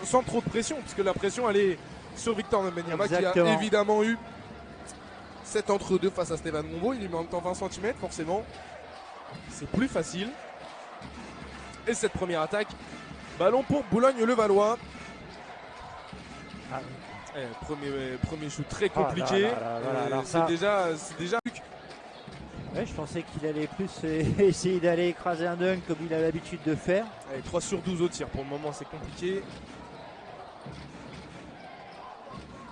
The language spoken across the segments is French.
sans trop de pression, puisque la pression elle est sur Victor Wembanyama qui a évidemment eu cet entre-deux face à Stéphane Gombo. Il lui met en même temps 20 cm, forcément. C'est plus facile. Et cette première attaque, ballon pour Boulogne-le-Valois. Ah. Premier shoot très compliqué. C'est déjà. Ouais, je pensais qu'il allait plus essayer d'aller écraser un dunk comme il a l'habitude de faire. Allez, 3 sur 12 au tir, pour le moment c'est compliqué.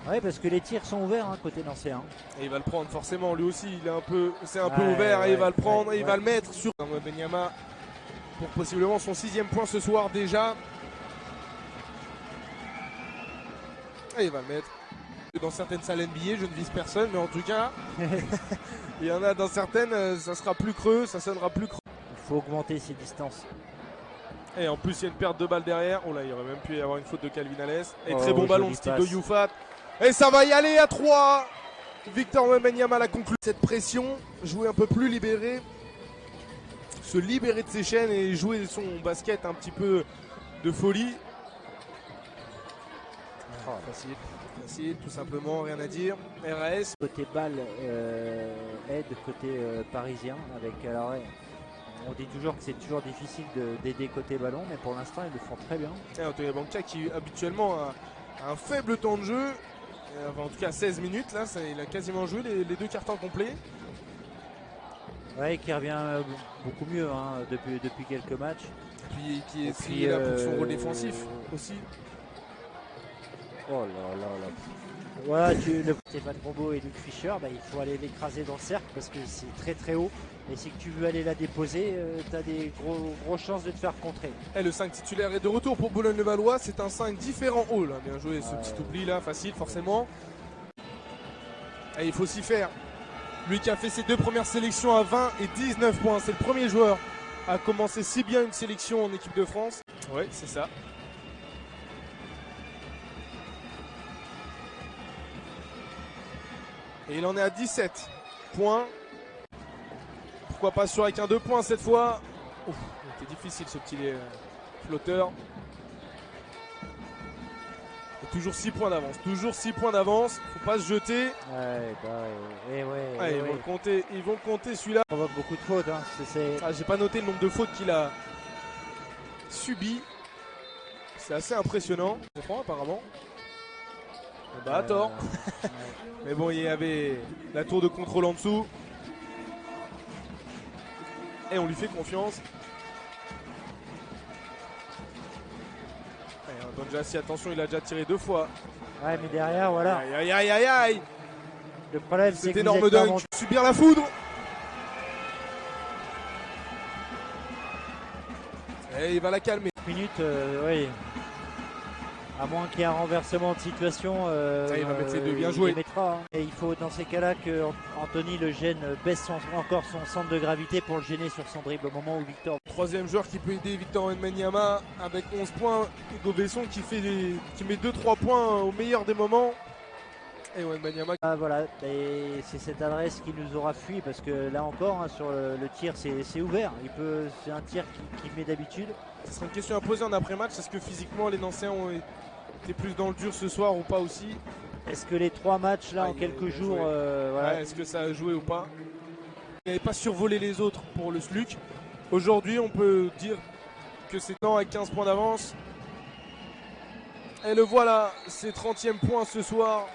Ouais, parce que les tirs sont ouverts côté nancéen. Et il va le prendre forcément, lui aussi c'est un peu ouvert et il va le prendre et il va le mettre sur Wembanyama pour possiblement son 6e point ce soir déjà. Et il va le mettre. Dans certaines salles NBA, je ne vise personne, mais en tout cas, il y en a dans certaines, ça sera plus creux, ça sonnera plus creux. Il faut augmenter ses distances. Et en plus, il y a une perte de balle derrière. Oh là, il aurait même pu y avoir une faute de Calvin Alès. Et très bon ballon de style de Youfat. Et ça va y aller à 3. Victor Wembanyama l'a conclu. Cette pression, jouer un peu plus libéré, se libérer de ses chaînes et jouer son basket un petit peu de folie. Facile, tout simplement, rien à dire. RAS. Côté balle, aide côté parisien. Alors, on dit toujours que c'est toujours difficile d'aider côté ballon, mais pour l'instant, ils le font très bien. Et Anthony Banca qui habituellement a un faible temps de jeu, en tout cas 16 minutes, là, il a quasiment joué les 2 cartons complets. Ouais, qui revient beaucoup mieux depuis quelques matchs. Et puis qui est là pour son rôle défensif aussi. Oh là là là. Voilà, le Stéphane Gombo et Luc Fischer, il faut aller l'écraser dans le cercle parce que c'est très très haut. Et si tu veux aller la déposer, tu as des grosses chances de te faire contrer. Et le 5 titulaire est de retour pour Boulogne-le-Valois. C'est un 5 différent haut là. Bien joué ce petit oubli là, facile forcément. Et il faut s'y faire. Lui qui a fait ses 2 premières sélections à 20 et 19 points. C'est le premier joueur à commencer si bien une sélection en équipe de France. Ouais, c'est ça. Et il en est à 17 points. Pourquoi pas sur avec un 2 points cette fois. Ouf, c'était difficile ce petit flotteur. Et toujours 6 points d'avance. Toujours 6 points d'avance. Faut pas se jeter. Ils vont compter celui-là. On voit beaucoup de fautes. J'ai pas noté le nombre de fautes qu'il a subi. C'est assez impressionnant. Je crois apparemment. À tort. Mais bon, il y avait la tour de contrôle en dessous. Et on lui fait confiance. Donc Jassi, attention, il a déjà tiré 2 fois. Ouais, mais derrière, voilà. Aïe. Le problème, c'est que énorme dunk. Subir la foudre. Et il va la calmer. Minutes, oui. À moins qu'il y ait un renversement de situation, il va mettre les 2, bien joué. Il mettra, Et il faut dans ces cas-là que Anthony le gêne, baisse encore son centre de gravité pour le gêner sur son dribble au moment où Victor. 3e joueur qui peut aider Victor Wembanyama avec 11 points. Hugo Besson qui met 2-3 points au meilleur des moments. Et Wembanyama. Voilà, c'est cette adresse qui nous aura fui parce que là encore sur le tir c'est ouvert. C'est un tir qu'il met d'habitude. Ce serait une question à poser en après-match. Est-ce que physiquement les Nancéens ont été plus dans le dur ce soir ou pas aussi? Est-ce que les 3 matchs là en quelques jours, est-ce que ça a joué ou pas? Il n'avait pas survolé les autres pour le SLUC. Aujourd'hui, on peut dire que c'est temps avec 15 points d'avance. Et le voilà, ses 30e points ce soir.